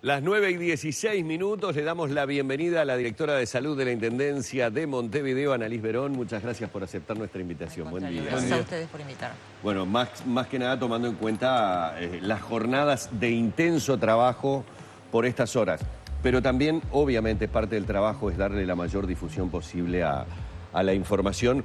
Las 9:16, le damos la bienvenida a la directora de Salud de la Intendencia de Montevideo, Annalise Verón. Muchas gracias por aceptar nuestra invitación. Buen día. Gracias a ustedes por invitar. Bueno, más que nada tomando en cuenta las jornadas de intenso trabajo por estas horas. Pero también, obviamente, parte del trabajo es darle la mayor difusión posible a la información.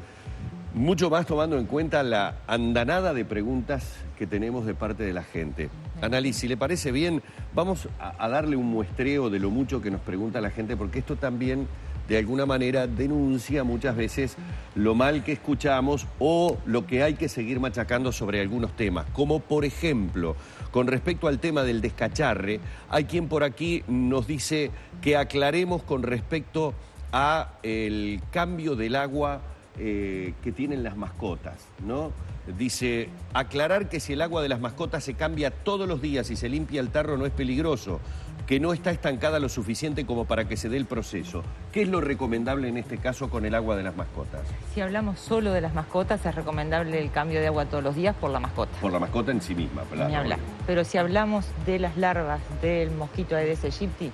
Mucho más tomando en cuenta la andanada de preguntas que tenemos de parte de la gente. Annalise, si le parece bien, vamos a darle un muestreo de lo mucho que nos pregunta la gente, porque esto también, de alguna manera, denuncia muchas veces lo mal que escuchamos o lo que hay que seguir machacando sobre algunos temas. Como, por ejemplo, con respecto al tema del descacharre, hay quien por aquí nos dice que aclaremos con respecto a el cambio del agua que tienen las mascotas, ¿no? Dice, aclarar que si el agua de las mascotas se cambia todos los días y se limpia el tarro no es peligroso, que no está estancada lo suficiente como para que se dé el proceso. ¿Qué es lo recomendable en este caso con el agua de las mascotas? Si hablamos solo de las mascotas, es recomendable el cambio de agua todos los días por la mascota. Por la mascota en sí misma, claro. Ni hablar. Pero si hablamos de las larvas del mosquito Aedes aegypti,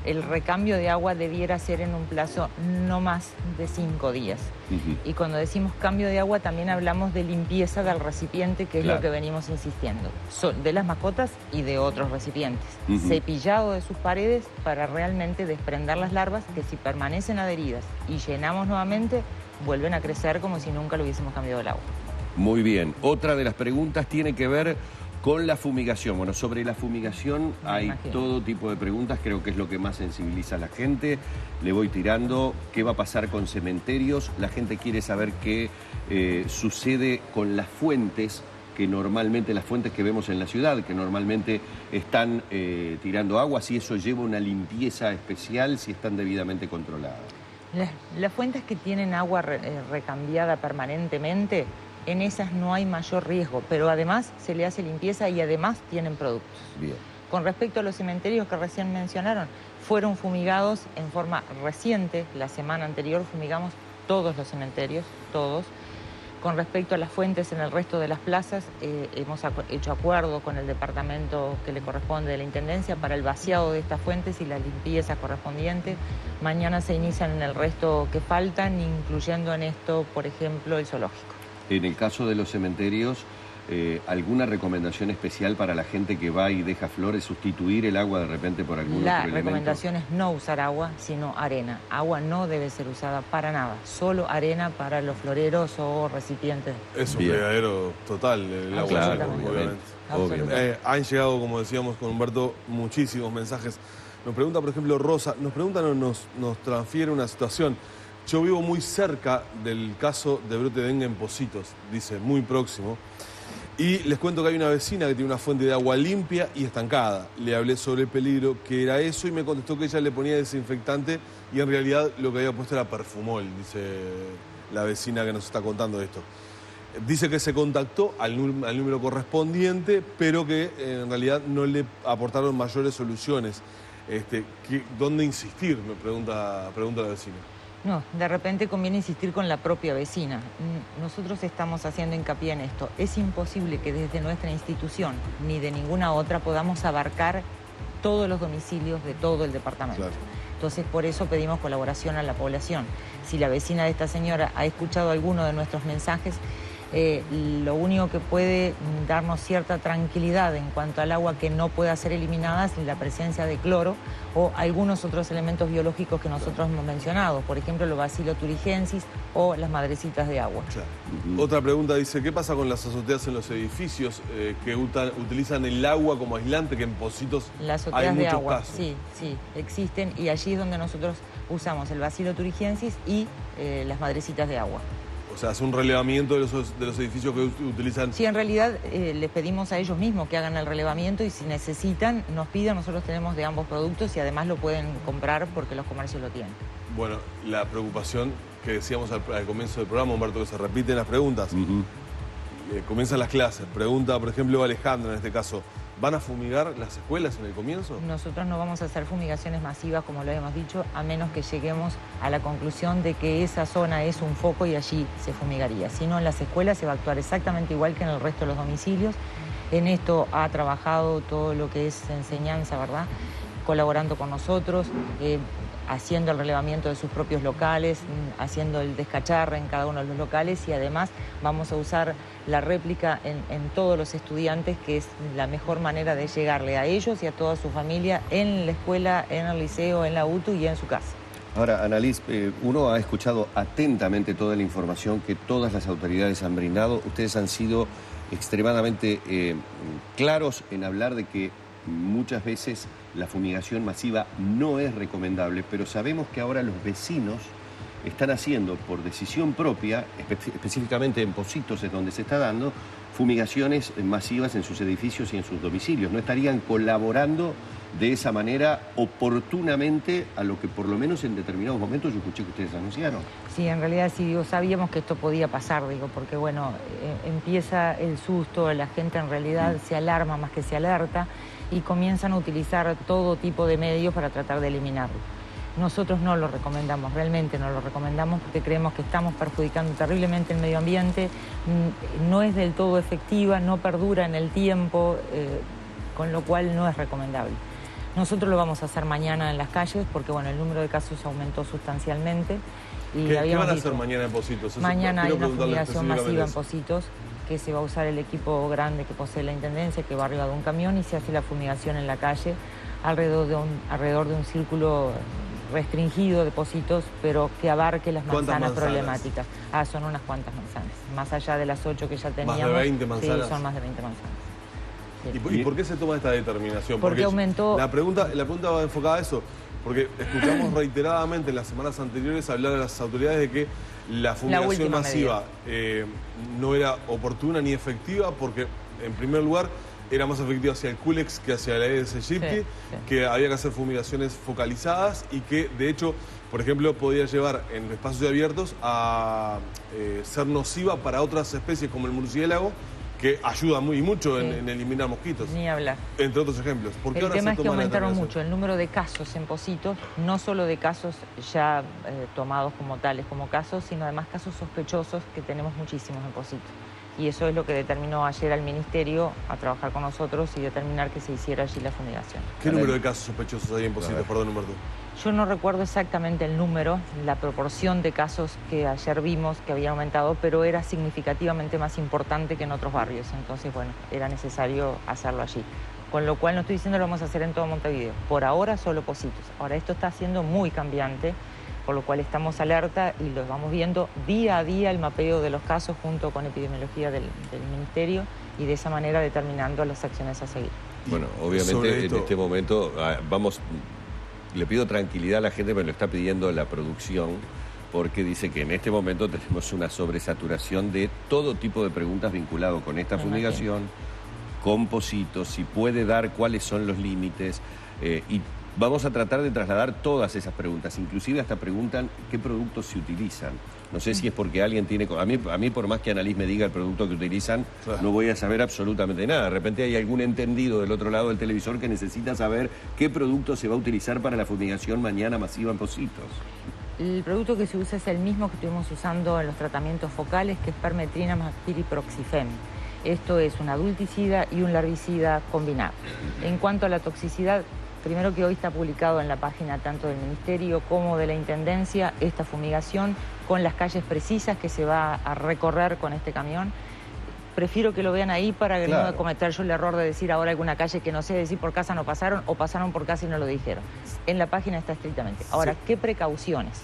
el recambio de agua debiera ser en un plazo no más de 5 días. Y cuando decimos cambio de agua también hablamos de limpieza del recipiente, que es lo que venimos insistiendo. De las mascotas y de otros recipientes. Cepillado de sus paredes para realmente desprender las larvas que, si permanecen adheridas y llenamos nuevamente, vuelven a crecer como si nunca le hubiésemos cambiado el agua. Muy bien. Otra de las preguntas tiene que ver con la fumigación. Bueno, sobre la fumigación hay todo tipo de preguntas, creo que es lo que más sensibiliza a la gente. Le voy tirando, ¿qué va a pasar con cementerios? La gente quiere saber qué sucede con las fuentes, que normalmente, las fuentes que vemos en la ciudad, que normalmente están tirando agua, si eso lleva una limpieza especial, si están debidamente controladas. Las fuentes que tienen agua recambiada permanentemente, en esas no hay mayor riesgo, pero además se le hace limpieza y además tienen productos. Bien. Con respecto a los cementerios que recién mencionaron, fueron fumigados en forma reciente. La semana anterior fumigamos todos los cementerios, todos. Con respecto a las fuentes en el resto de las plazas, hemos hecho acuerdo con el departamento que le corresponde de la Intendencia para el vaciado de estas fuentes y la limpieza correspondiente. Mañana se inician en el resto que faltan, incluyendo en esto, por ejemplo, el zoológico. En el caso de los cementerios, ¿alguna recomendación especial para la gente que va y deja flores, sustituir el agua de repente por algún otro elemento? La recomendación es no usar agua, sino arena. Agua no debe ser usada para nada, solo arena para los floreros o recipientes. Es un fregadero total el agua, claro, obviamente. Han llegado, como decíamos con Humberto, muchísimos mensajes. Nos pregunta, por ejemplo, Rosa, nos transfiere una situación. Yo vivo muy cerca del caso de brote de dengue en Pocitos, dice, muy próximo. Y les cuento que hay una vecina que tiene una fuente de agua limpia y estancada. Le hablé sobre el peligro que era eso y me contestó que ella le ponía desinfectante y en realidad lo que había puesto era perfumol, dice la vecina que nos está contando esto. Dice que se contactó al número correspondiente, pero que en realidad no le aportaron mayores soluciones. ¿Dónde insistir? Me pregunta la vecina. No, de repente conviene insistir con la propia vecina. Nosotros estamos haciendo hincapié en esto. Es imposible que desde nuestra institución ni de ninguna otra podamos abarcar todos los domicilios de todo el departamento. Claro. Entonces, por eso pedimos colaboración a la población. Si la vecina de esta señora ha escuchado alguno de nuestros mensajes, lo único que puede darnos cierta tranquilidad en cuanto al agua que no pueda ser eliminada es la presencia de cloro o algunos otros elementos biológicos que nosotros hemos mencionado, por ejemplo, los Bacillus thuringiensis o las madrecitas de agua. Claro. Otra pregunta dice, ¿qué pasa con las azoteas en los edificios que utilizan el agua como aislante, que en Pocitos las hay muchos de agua, casos? Sí, existen y allí es donde nosotros usamos el Bacillus thuringiensis y las madrecitas de agua. O sea, hace un relevamiento de los edificios que utilizan. Sí, en realidad les pedimos a ellos mismos que hagan el relevamiento y si necesitan, nos piden, nosotros tenemos de ambos productos y además lo pueden comprar porque los comercios lo tienen. Bueno, la preocupación que decíamos al comienzo del programa, Humberto, que se repiten las preguntas. Comienzan las clases. Pregunta, por ejemplo, Alejandra en este caso, ¿van a fumigar las escuelas en el comienzo? Nosotros no vamos a hacer fumigaciones masivas, como lo habíamos dicho, a menos que lleguemos a la conclusión de que esa zona es un foco y allí se fumigaría. Si no, en las escuelas se va a actuar exactamente igual que en el resto de los domicilios En esto ha trabajado todo lo que es enseñanza, ¿verdad? Colaborando con nosotros, haciendo el relevamiento de sus propios locales, haciendo el descacharre en cada uno de los locales, y además vamos a usar la réplica en todos los estudiantes, que es la mejor manera de llegarle a ellos y a toda su familia en la escuela, en el liceo, en la UTU y en su casa. Ahora, Annalise, uno ha escuchado atentamente toda la información que todas las autoridades han brindado. Ustedes han sido extremadamente claros en hablar de que muchas veces la fumigación masiva no es recomendable, pero sabemos que ahora los vecinos están haciendo por decisión propia, específicamente en Pocitos es donde se está dando, fumigaciones masivas en sus edificios y en sus domicilios. ¿No estarían colaborando de esa manera oportunamente a lo que por lo menos en determinados momentos yo escuché que ustedes anunciaron? Sí, en realidad sí, digo, sabíamos que esto podía pasar, digo, porque bueno, empieza el susto, la gente en realidad se alarma más que se alerta y comienzan a utilizar todo tipo de medios para tratar de eliminarlo. Nosotros no lo recomendamos, realmente no lo recomendamos, porque creemos que estamos perjudicando terriblemente el medio ambiente, no es del todo efectiva, no perdura en el tiempo, con lo cual no es recomendable. Nosotros lo vamos a hacer mañana en las calles porque bueno, el número de casos aumentó sustancialmente. Y ¿Qué van a hacer mañana en Pocitos? Mañana hay una fumigación masiva en Pocitos, que se va a usar el equipo grande que posee la Intendencia, que va arriba de un camión, y se hace la fumigación en la calle alrededor de un círculo restringido de Pocitos, pero que abarque las manzanas problemáticas. Son unas cuantas manzanas, más allá de las 8 que ya teníamos. ¿Más de 20 manzanas? Sí, son más de 20 manzanas. Sí. ¿Y por qué se toma esta determinación? Porque aumentó... La pregunta va enfocada a eso, porque escuchamos reiteradamente en las semanas anteriores hablar a las autoridades de que la fumigación masiva no era oportuna ni efectiva, porque en primer lugar era más efectiva hacia el Culex que hacia la Aedes aegypti, que había que hacer fumigaciones focalizadas y que de hecho, por ejemplo, podía llevar en espacios abiertos a ser nociva para otras especies como el murciélago, que ayuda mucho en eliminar mosquitos. Ni hablar. Entre otros ejemplos. ¿Por qué el ahora tema se es que toma aumentaron mucho el número de casos en Pocitos, no solo de casos ya tomados como tales, como casos, sino además casos sospechosos, que tenemos muchísimos en Pocitos. Y eso es lo que determinó ayer al Ministerio a trabajar con nosotros y determinar que se hiciera allí la fumigación. ¿Qué número de casos sospechosos hay en Pocitos? Perdón, Humberto. Yo no recuerdo exactamente el número, la proporción de casos que ayer vimos que había aumentado, pero era significativamente más importante que en otros barrios. Entonces, bueno, era necesario hacerlo allí. Con lo cual no estoy diciendo lo vamos a hacer en todo Montevideo. Por ahora solo Pocitos. Ahora esto está siendo muy cambiante, por lo cual estamos alerta y lo vamos viendo día a día el mapeo de los casos junto con epidemiología del Ministerio, y de esa manera determinando las acciones a seguir. Bueno, obviamente en este momento le pido tranquilidad a la gente, me lo está pidiendo la producción, porque dice que en este momento tenemos una sobresaturación de todo tipo de preguntas vinculadas con esta fumigación, con Pocitos, si puede dar cuáles son los límites, y vamos a tratar de trasladar todas esas preguntas, inclusive hasta preguntan qué productos se utilizan. No sé si es porque alguien tiene... A mí por más que Annalise me diga el producto que utilizan, no voy a saber absolutamente nada. De repente hay algún entendido del otro lado del televisor que necesita saber qué producto se va a utilizar para la fumigación mañana masiva en Pocitos. El producto que se usa es el mismo que estuvimos usando en los tratamientos focales, que es permetrina más piriproxifem. Esto es un adulticida y un larvicida combinado. En cuanto a la toxicidad, primero que hoy está publicado en la página tanto del Ministerio como de la Intendencia esta fumigación con las calles precisas que se va a recorrer con este camión. Prefiero que lo vean ahí para no cometer yo el error de decir ahora alguna calle que no sé, decir por casa no pasaron o pasaron por casa y no lo dijeron. En la página está estrictamente. Ahora, ¿qué precauciones?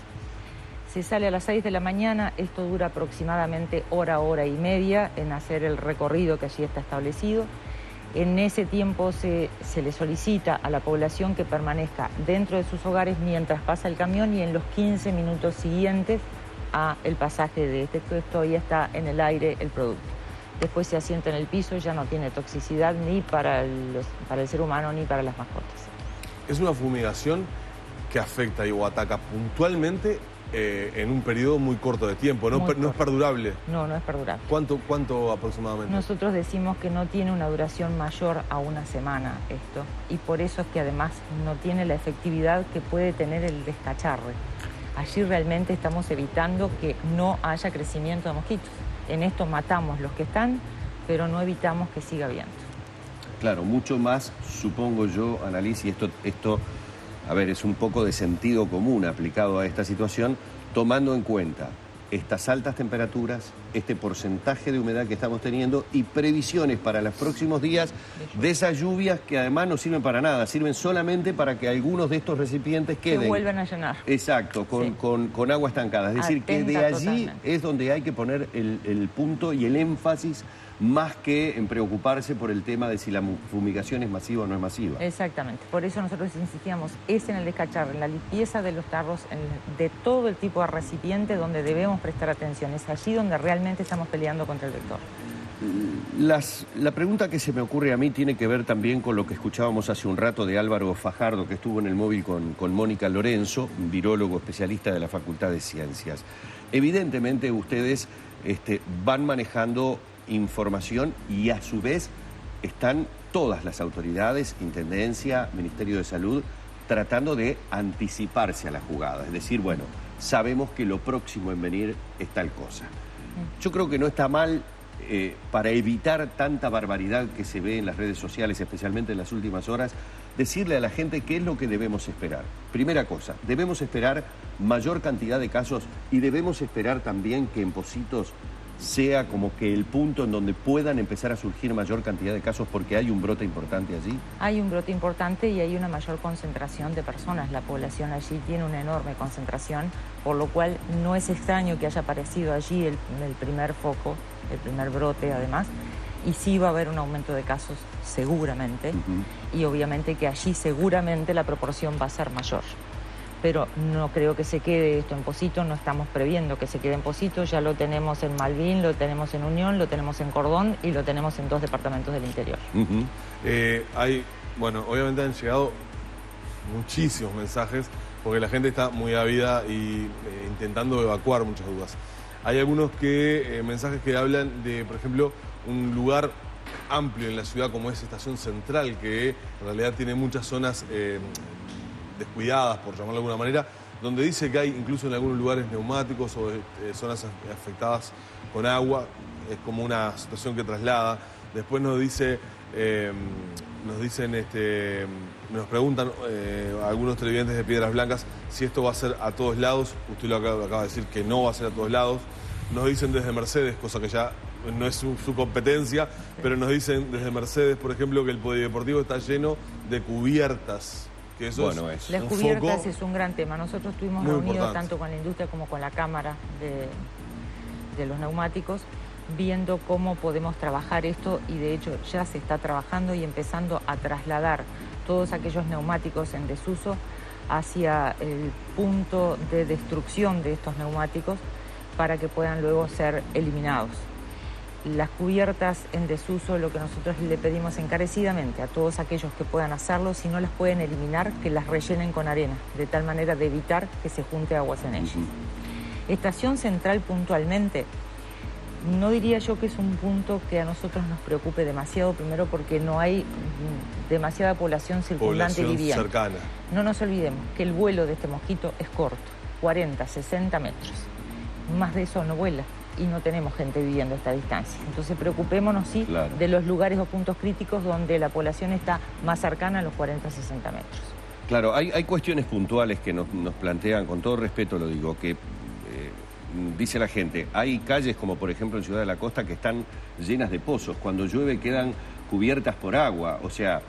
Se sale a las 6 de la mañana, esto dura aproximadamente hora y media en hacer el recorrido que allí está establecido. En ese tiempo se le solicita a la población que permanezca dentro de sus hogares mientras pasa el camión, y en los 15 minutos siguientes a el pasaje de esto ya está en el aire el producto. Después se asienta en el piso, ya no tiene toxicidad ni para el ser humano ni para las mascotas. Es una fumigación que afecta o ataca puntualmente en un periodo muy corto de tiempo, no es perdurable. No es perdurable. ¿Cuánto aproximadamente? Nosotros decimos que no tiene una duración mayor a una semana esto, y por eso es que además no tiene la efectividad que puede tener el descacharre. Allí realmente estamos evitando que no haya crecimiento de mosquitos. En esto matamos los que están, pero no evitamos que siga habiendo. Claro, mucho más, supongo yo, Annalise, y esto, a ver, es un poco de sentido común aplicado a esta situación, tomando en cuenta estas altas temperaturas, este porcentaje de humedad que estamos teniendo y previsiones para los próximos días de esas lluvias que además no sirven para nada, sirven solamente para que algunos de estos recipientes queden. Se vuelvan a llenar. Exacto, con agua estancada. Es decir, que de allí es donde hay que poner el punto y el énfasis, más que en preocuparse por el tema de si la fumigación es masiva o no es masiva. Exactamente, por eso nosotros insistíamos, es en el descacharre, en la limpieza de los tarros, de todo el tipo de recipiente donde debemos prestar atención. Es allí donde realmente estamos peleando contra el vector. La pregunta que se me ocurre a mí tiene que ver también con lo que escuchábamos hace un rato de Álvaro Fajardo, que estuvo en el móvil con Mónica Lorenzo, virólogo especialista de la Facultad de Ciencias. Evidentemente ustedes van manejando información y a su vez están todas las autoridades, Intendencia, Ministerio de Salud, tratando de anticiparse a la jugada. Es decir, bueno, sabemos que lo próximo en venir es tal cosa. Yo creo que no está mal, para evitar tanta barbaridad que se ve en las redes sociales, especialmente en las últimas horas, decirle a la gente qué es lo que debemos esperar. Primera cosa, debemos esperar mayor cantidad de casos y debemos esperar también que en Pocitos sea como que el punto en donde puedan empezar a surgir mayor cantidad de casos porque hay un brote importante allí. Hay un brote importante y hay una mayor concentración de personas. La población allí tiene una enorme concentración, por lo cual no es extraño que haya aparecido allí el primer foco, el primer brote además, y sí va a haber un aumento de casos seguramente, y obviamente que allí seguramente la proporción va a ser mayor. Pero no creo que se quede esto en Pocitos, no estamos previendo que se quede en Pocitos, ya lo tenemos en Malvin, lo tenemos en Unión, lo tenemos en Cordón y lo tenemos en 2 departamentos del interior. Bueno, obviamente han llegado muchísimos mensajes porque la gente está muy ávida y intentando evacuar muchas dudas. Hay algunos mensajes que hablan de, por ejemplo, un lugar amplio en la ciudad como es Estación Central, que en realidad tiene muchas zonas descuidadas, por llamarlo de alguna manera, donde dice que hay incluso en algunos lugares neumáticos o zonas afectadas con agua. Es como una situación que traslada. Después nos preguntan algunos televidentes de Piedras Blancas si esto va a ser a todos lados. Usted lo acaba de decir que no va a ser a todos lados. Nos dicen desde Mercedes, cosa que ya no es su competencia, pero nos dicen desde Mercedes, por ejemplo, que el polideportivo está lleno de cubiertas. Que eso las cubiertas es un gran tema. Nosotros estuvimos reunidos tanto con la industria como con la Cámara de los neumáticos, viendo cómo podemos trabajar esto, y de hecho ya se está trabajando y empezando a trasladar todos aquellos neumáticos en desuso hacia el punto de destrucción de estos neumáticos para que puedan luego ser eliminados. Las cubiertas en desuso, lo que nosotros le pedimos encarecidamente a todos aquellos que puedan hacerlo, si no las pueden eliminar, que las rellenen con arena, de tal manera de evitar que se junte aguas en ellas. Estación Central puntualmente, no diría yo que es un punto que a nosotros nos preocupe demasiado, primero porque no hay demasiada población circundante y viviente. Cercana. No nos olvidemos que el vuelo de este mosquito es corto, 40, 60 metros. Más de eso no vuela. Y no tenemos gente viviendo a esta distancia. Entonces preocupémonos, sí, de los lugares o puntos críticos donde la población está más cercana a los 40, 60 metros. Claro, hay cuestiones puntuales que nos plantean, con todo respeto lo digo, que dice la gente, hay calles como por ejemplo en Ciudad de la Costa que están llenas de pozos, cuando llueve quedan cubiertas por agua, o sea,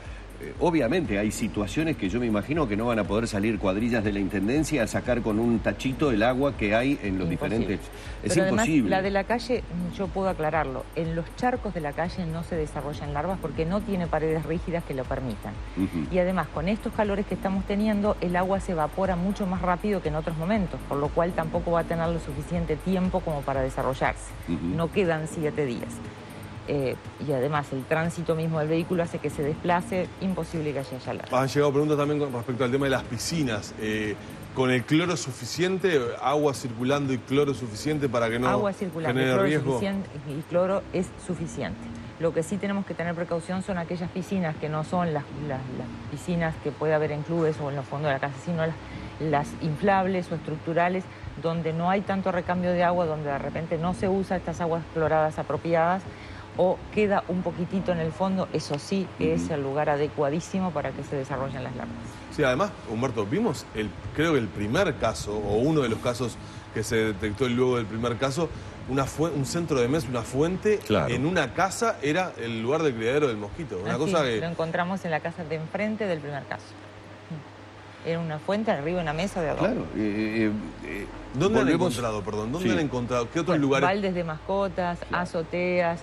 obviamente hay situaciones que yo me imagino que no van a poder salir cuadrillas de la Intendencia a sacar con un tachito el agua que hay en los diferentes... Es Pero imposible. Además, la de la calle, yo puedo aclararlo, en los charcos de la calle no se desarrollan larvas porque no tiene paredes rígidas que lo permitan. Y además, con estos calores que estamos teniendo, el agua se evapora mucho más rápido que en otros momentos, por lo cual tampoco va a tener lo suficiente tiempo como para desarrollarse. No quedan 7 días. Y además el tránsito mismo del vehículo hace que se desplace, imposible que haya larvas. Han llegado preguntas también con respecto al tema de las piscinas. ¿Con el cloro suficiente, agua circulando y cloro suficiente para que no agua circulando, genere cloro riesgo? Suficiente, y cloro es suficiente. Lo que sí tenemos que tener precaución son aquellas piscinas que no son las piscinas que puede haber en clubes o en los fondos de la casa, sino las inflables o estructurales, donde no hay tanto recambio de agua, donde de repente no se usa estas aguas cloradas apropiadas, o queda un poquitito en el fondo, eso sí es el lugar adecuadísimo para que se desarrollen las larvas. Sí, además, Humberto, vimos, creo que el primer caso, o uno de los casos que se detectó luego del primer caso, un centro de mesa, una fuente, claro, en una casa era el lugar del criadero del mosquito. Una cosa que... Lo encontramos en la casa de enfrente del primer caso. Era una fuente, arriba una mesa de adobo. Claro. ¿Dónde han encontrado, perdón? ¿Dónde han encontrado? ¿Qué otros lugares? Baldes de mascotas, azoteas,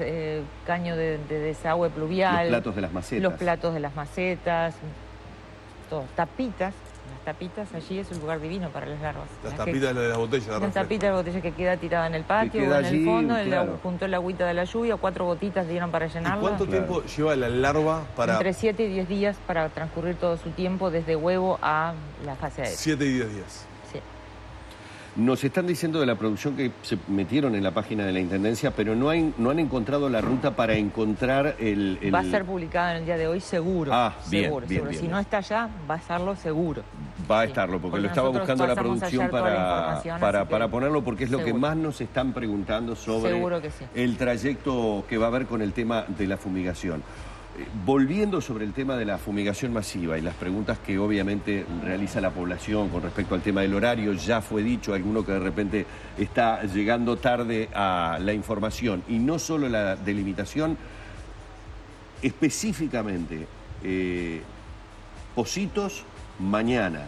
caño de desagüe pluvial. Los platos de las macetas. Los platos de las macetas, todo. Tapitas. Las tapitas, allí es un lugar divino para las larvas. Las tapitas de las botellas. Las tapitas de la botella que queda tirada en el patio o en el fondo, junto a la agüita de la lluvia, 4 gotitas dieron para llenarla. ¿Y cuánto tiempo lleva la larva para...? Entre 7 y 10 días para transcurrir todo su tiempo desde huevo a la fase adulta. 7 y 10 días. Sí. Nos están diciendo de la producción que se metieron en la página de la Intendencia, pero no han encontrado la ruta para encontrar el... Va a ser publicada en el día de hoy seguro. Bien, seguro. Bien. Si no está ya, va a estarlo seguro. Va a estarlo, porque lo estaba buscando la producción para ponerlo, porque es lo que más nos están preguntando sobre el trayecto que va a haber con el tema de la fumigación. Volviendo sobre el tema de la fumigación masiva y las preguntas que obviamente realiza la población con respecto al tema del horario, ya fue dicho, alguno que de repente está llegando tarde a la información, y no solo la delimitación, específicamente Pocitos mañana.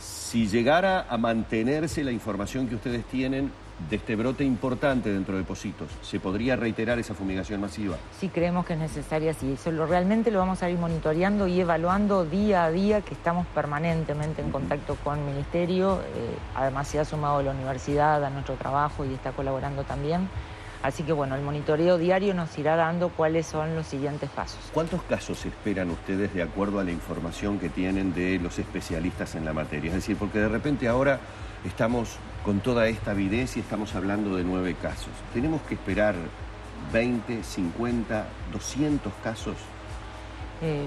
Si llegara a mantenerse la información que ustedes tienen de este brote importante dentro de Pocitos, ¿se podría reiterar esa fumigación masiva? Sí, creemos que es necesaria, sí. Realmente lo vamos a ir monitoreando y evaluando día a día, que estamos permanentemente en contacto con el Ministerio. Además se ha sumado la universidad a nuestro trabajo y está colaborando también. Así que bueno, el monitoreo diario nos irá dando cuáles son los siguientes pasos. ¿Cuántos casos esperan ustedes de acuerdo a la información que tienen de los especialistas en la materia? Es decir, porque de repente ahora estamos con toda esta avidez y estamos hablando de 9 casos. ¿Tenemos que esperar 20, 50, 200 casos?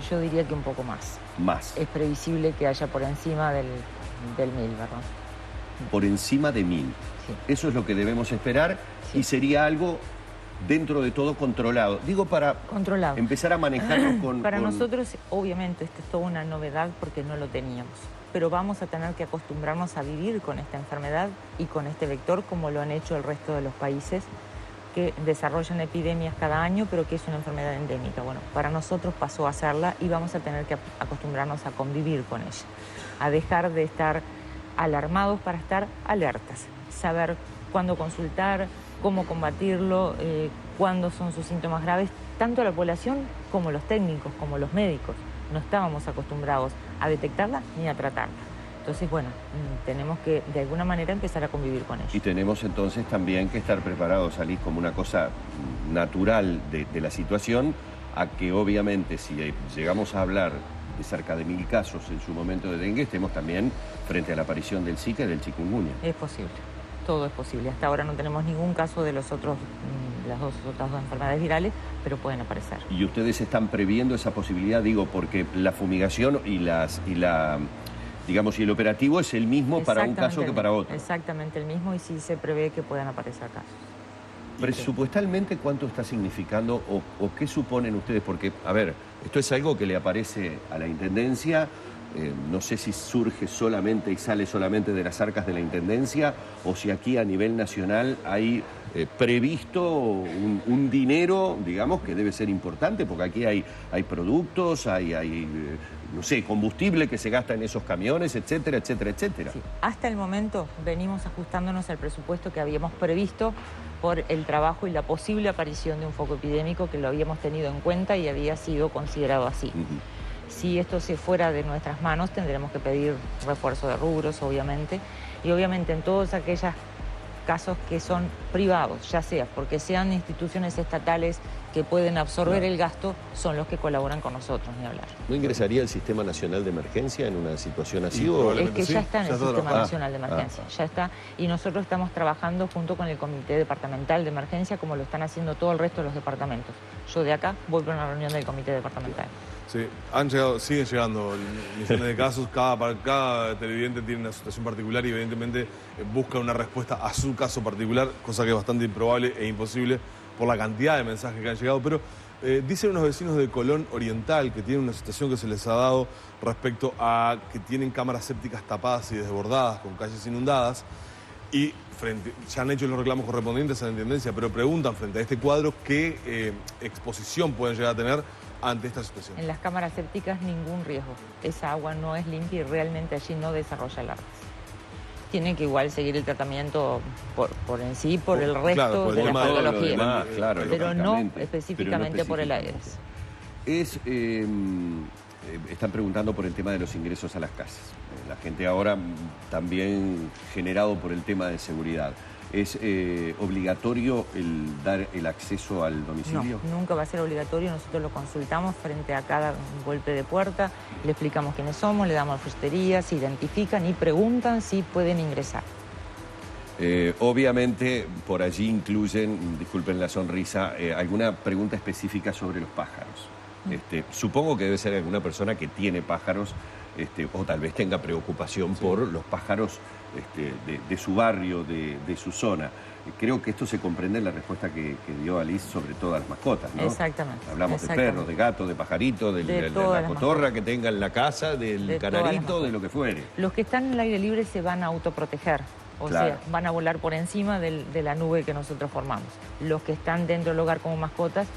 Yo diría que un poco más. Más. Es previsible que haya por encima del 1000, ¿verdad? Por encima de 1000. Sí. Eso es lo que debemos esperar, sí. Y sería algo dentro de todo controlado. Digo, para empezar a manejarlo con... Para nosotros, obviamente, esto es toda una novedad porque no lo teníamos. Pero vamos a tener que acostumbrarnos a vivir con esta enfermedad y con este vector como lo han hecho el resto de los países que desarrollan epidemias cada año, pero que es una enfermedad endémica. Bueno, para nosotros pasó a serla y vamos a tener que acostumbrarnos a convivir con ella, a dejar de estar alarmados para estar alertas, saber cuándo consultar, cómo combatirlo, cuándo son sus síntomas graves, tanto la población como los técnicos, como los médicos. No estábamos acostumbrados a detectarla ni a tratarla. Entonces, bueno, tenemos que de alguna manera empezar a convivir con ella. Y tenemos entonces también que estar preparados, Alice, como una cosa natural de la situación, a que obviamente si llegamos a hablar de cerca de 1000 casos en su momento de dengue, estemos también frente a la aparición del Zika y del chikungunya. Es posible, todo es posible. Hasta ahora no tenemos ningún caso de las otras dos enfermedades virales, pero pueden aparecer. ¿Y ustedes están previendo esa posibilidad? Digo, porque la fumigación y el operativo es el mismo para un caso que para otro. Exactamente el mismo, y sí se prevé que puedan aparecer casos. Presupuestalmente, ¿cuánto está significando o qué suponen ustedes? Porque, a ver, esto es algo que le aparece a la Intendencia, no sé si surge solamente y sale solamente de las arcas de la Intendencia o si aquí a nivel nacional hay previsto un dinero, digamos, que debe ser importante, porque aquí hay productos, hay no sé, combustible que se gasta en esos camiones, etcétera, etcétera, etcétera. Sí. Hasta el momento venimos ajustándonos al presupuesto que habíamos previsto por el trabajo y la posible aparición de un foco epidémico, que lo habíamos tenido en cuenta y había sido considerado así. Si esto se fuera de nuestras manos, tendremos que pedir refuerzo de rubros, obviamente, y obviamente en todos aquellos casos que son privados, ya sea porque sean instituciones estatales que pueden absorber el gasto, son los que colaboran con nosotros, ni hablar. ¿No ingresaría el Sistema Nacional de Emergencia en una situación así? Es que ya está en el Sistema Nacional de Emergencia, ya está. Y nosotros estamos trabajando junto con el Comité Departamental de Emergencia, como lo están haciendo todo el resto de los departamentos. Yo de acá voy para una reunión del Comité Departamental. Sí, siguen llegando millones de casos, cada televidente tiene una situación particular y evidentemente busca una respuesta a su caso particular, cosa que es bastante improbable e imposible por la cantidad de mensajes que han llegado, pero dicen unos vecinos de Colón Oriental que tienen una situación que se les ha dado respecto a que tienen cámaras sépticas tapadas y desbordadas con calles inundadas y ya han hecho los reclamos correspondientes a la Intendencia, pero preguntan frente a este cuadro qué exposición pueden llegar a tener ante esta situación. En las cámaras sépticas ningún riesgo. Esa agua no es limpia y realmente allí no desarrolla larvas. Tienen que igual seguir el tratamiento por en sí, por el resto claro, por de el las tema de patologías. Claro, pero no lógicamente, específicamente por el Aedes. Están preguntando por el tema de los ingresos a las casas. La gente ahora también generado por el tema de seguridad. ¿Es obligatorio dar el acceso al domicilio? No, nunca va a ser obligatorio. Nosotros lo consultamos frente a cada golpe de puerta, le explicamos quiénes somos, le damos fustería, se identifican y preguntan si pueden ingresar. Obviamente, por allí incluyen, disculpen la sonrisa, alguna pregunta específica sobre los pájaros. Supongo que debe ser alguna persona que tiene pájaros o tal vez tenga preocupación por los pájaros de su barrio, de su zona. Creo que esto se comprende en la respuesta que dio Alice sobre todas las mascotas, ¿no? Exactamente. Hablamos de perros, de gatos, de pajaritos, de la cotorra que tenga en la casa, del canarito, de lo que fuere. Los que están en el aire libre se van a autoproteger. O sea, van a volar por encima de la nube que nosotros formamos. Los que están dentro del hogar como mascotas,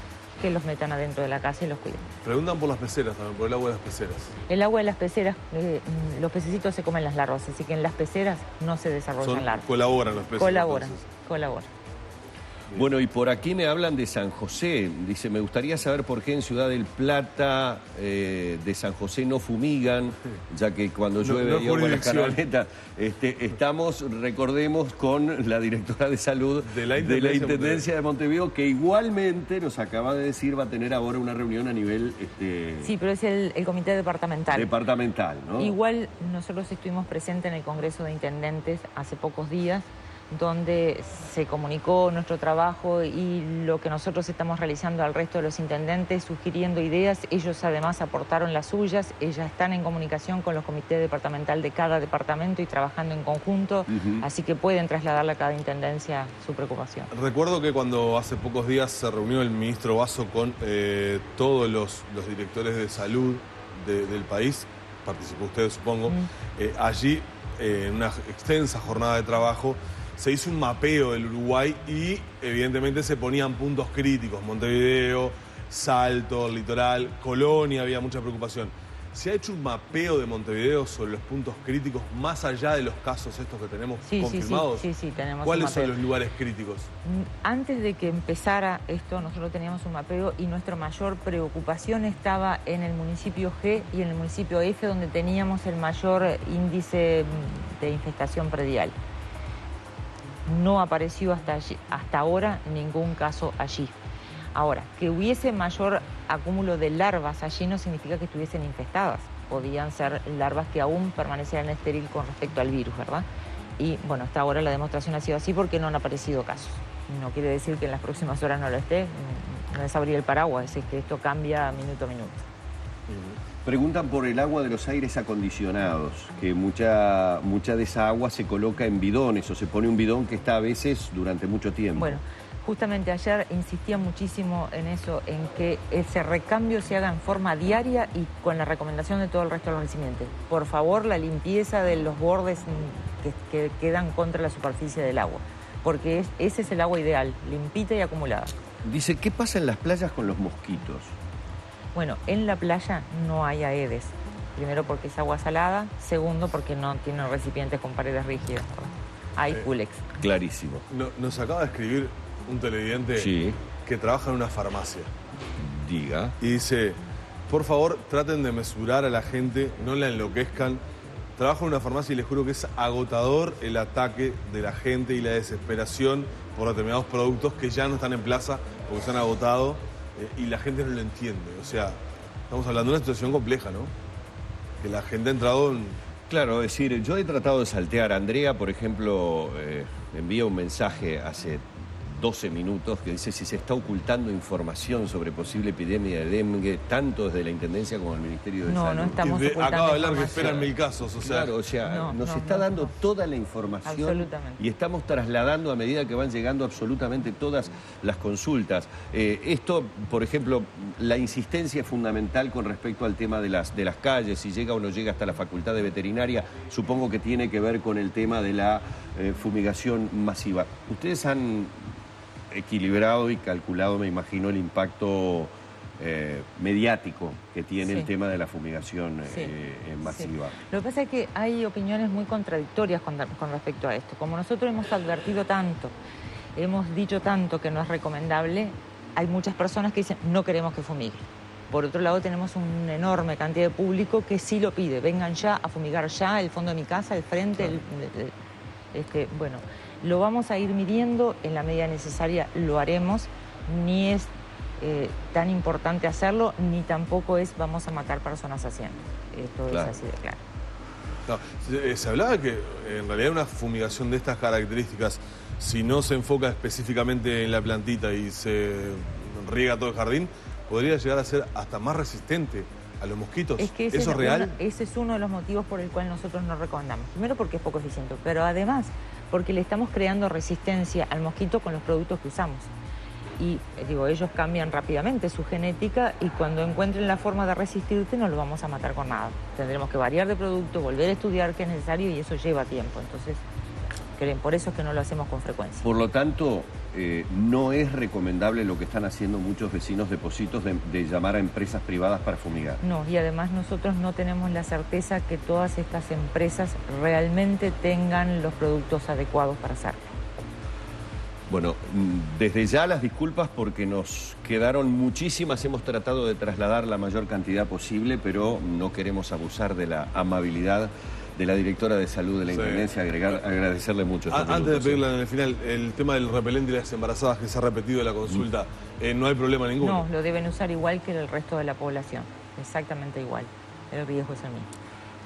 que los metan adentro de la casa y los cuiden. Preguntan por las peceras también, por el agua de las peceras. El agua de las peceras, los pececitos se comen las larvas, así que en las peceras no se desarrollan larvas. Colaboran los peces. Colaboran. Bueno, y por aquí me hablan de San José. Dice, me gustaría saber por qué en Ciudad del Plata de San José no fumigan, ya que cuando llueve y agua en la canaleta, estamos, recordemos, con la directora de salud de la Intendencia de Montevideo, que igualmente nos acaba de decir va a tener ahora una reunión a nivel... Sí, pero es el comité departamental. Departamental, ¿no? Igual nosotros estuvimos presentes en el Congreso de Intendentes hace pocos días, donde se comunicó nuestro trabajo y lo que nosotros estamos realizando al resto de los intendentes, sugiriendo ideas. Ellos además aportaron las suyas, ellas están en comunicación con los comités departamentales de cada departamento y trabajando en conjunto, así que pueden trasladarle a cada intendencia su preocupación. Recuerdo que cuando hace pocos días se reunió el ministro Basso con todos los directores de salud del país, participó usted supongo, allí en una extensa jornada de trabajo, se hizo un mapeo del Uruguay y evidentemente se ponían puntos críticos. Montevideo, Salto, Litoral, Colonia, había mucha preocupación. ¿Se ha hecho un mapeo de Montevideo sobre los puntos críticos más allá de los casos estos que tenemos confirmados? Sí, tenemos. ¿Cuáles son los lugares críticos? Antes de que empezara esto, nosotros teníamos un mapeo y nuestra mayor preocupación estaba en el municipio G y en el municipio F, donde teníamos el mayor índice de infestación predial. No apareció hasta ahora ningún caso allí. Ahora, que hubiese mayor acúmulo de larvas allí no significa que estuviesen infestadas. Podían ser larvas que aún permanecieran estériles con respecto al virus, ¿verdad? Y bueno, hasta ahora la demostración ha sido así porque no han aparecido casos. No quiere decir que en las próximas horas no lo esté, no es abrir el paraguas, es que esto cambia minuto a minuto. Preguntan por el agua de los aires acondicionados, que mucha de esa agua se coloca en bidones o se pone un bidón que está a veces durante mucho tiempo. Bueno, justamente ayer insistía muchísimo en eso, en que ese recambio se haga en forma diaria y con la recomendación de todo el resto de los recipientes. Por favor, la limpieza de los bordes que quedan contra la superficie del agua, porque ese es el agua ideal, limpita y acumulada. Dice, ¿qué pasa en las playas con los mosquitos? Bueno, en la playa no hay Aedes. Primero porque es agua salada, segundo porque no tiene recipientes con paredes rígidas. Hay Pulex. Clarísimo. Nos acaba de escribir un televidente que trabaja en una farmacia. Diga. Y dice, por favor, traten de mesurar a la gente, no la enloquezcan. Trabajo en una farmacia y les juro que es agotador el ataque de la gente y la desesperación por determinados productos que ya no están en plaza porque se han agotado. Y la gente no lo entiende. O sea, estamos hablando de una situación compleja, ¿no? Que la gente ha entrado en... Claro, es decir, yo he tratado de saltear. Andrea, por ejemplo, envía un mensaje hace 12 minutos, que dice si se está ocultando información sobre posible epidemia de dengue, tanto desde la Intendencia como el Ministerio de Salud. No estamos ocultando acaba de hablar que información. esperan 1000 casos, o sea. Claro, o sea, nos está dando toda la información Absolutamente. y estamos trasladando a medida que van llegando absolutamente todas las consultas. Esto, por ejemplo, la insistencia es fundamental con respecto al tema de las calles, si llega o no llega hasta la Facultad de Veterinaria, supongo que tiene que ver con el tema de la fumigación masiva. Ustedes han equilibrado y calculado, me imagino, el impacto mediático que tiene el tema de la fumigación masiva. Sí. Lo que pasa es que hay opiniones muy contradictorias con respecto a esto. Como nosotros hemos advertido tanto, hemos dicho tanto que no es recomendable, hay muchas personas que dicen no queremos que fumigue. Por otro lado, tenemos una enorme cantidad de público que sí lo pide. Vengan ya a fumigar ya el fondo de mi casa, el frente, claro. Bueno, lo vamos a ir midiendo, en la medida necesaria lo haremos, ni es tan importante hacerlo, ni tampoco es vamos a matar personas haciendo. Esto claro. Es así de claro. No, se hablaba que en realidad una fumigación de estas características, si no se enfoca específicamente en la plantita y se riega todo el jardín, podría llegar a ser hasta más resistente a los mosquitos. Es que ¿Eso es real? Ese es uno de los motivos por el cual nosotros no recomendamos. Primero porque es poco eficiente, pero además porque le estamos creando resistencia al mosquito con los productos que usamos. Y digo, ellos cambian rápidamente su genética y cuando encuentren la forma de resistirte no lo vamos a matar con nada. Tendremos que variar de producto, volver a estudiar qué es necesario y eso lleva tiempo. Entonces, por eso es que no lo hacemos con frecuencia. Por lo tanto, no es recomendable lo que están haciendo muchos vecinos de Pocitos de llamar a empresas privadas para fumigar. No, y además nosotros no tenemos la certeza que todas estas empresas realmente tengan los productos adecuados para hacerlo. Bueno, desde ya las disculpas porque nos quedaron muchísimas, hemos tratado de trasladar la mayor cantidad posible, pero no queremos abusar de la amabilidad de la directora de salud de la Intendencia, agradecerle mucho. Antes de pedirle en el final, el tema del repelente y las embarazadas que se ha repetido en la consulta, no hay problema ninguno. No, lo deben usar igual que el resto de la población, exactamente igual, el riesgo es el mismo.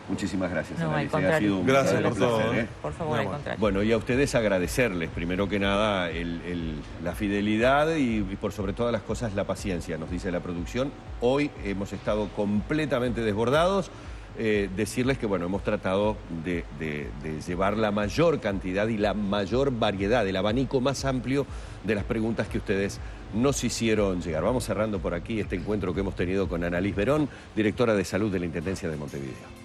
Muchísimas gracias, no, Annalise. Ha sido un gracias por todo. Por favor, al contrario. Bueno, y a ustedes agradecerles, primero que nada, la fidelidad y por sobre todas las cosas la paciencia, nos dice la producción. Hoy hemos estado completamente desbordados. Decirles que, bueno, hemos tratado de llevar la mayor cantidad y la mayor variedad, el abanico más amplio de las preguntas que ustedes nos hicieron llegar. Vamos cerrando por aquí este encuentro que hemos tenido con Annalise Verón, directora de salud de la Intendencia de Montevideo.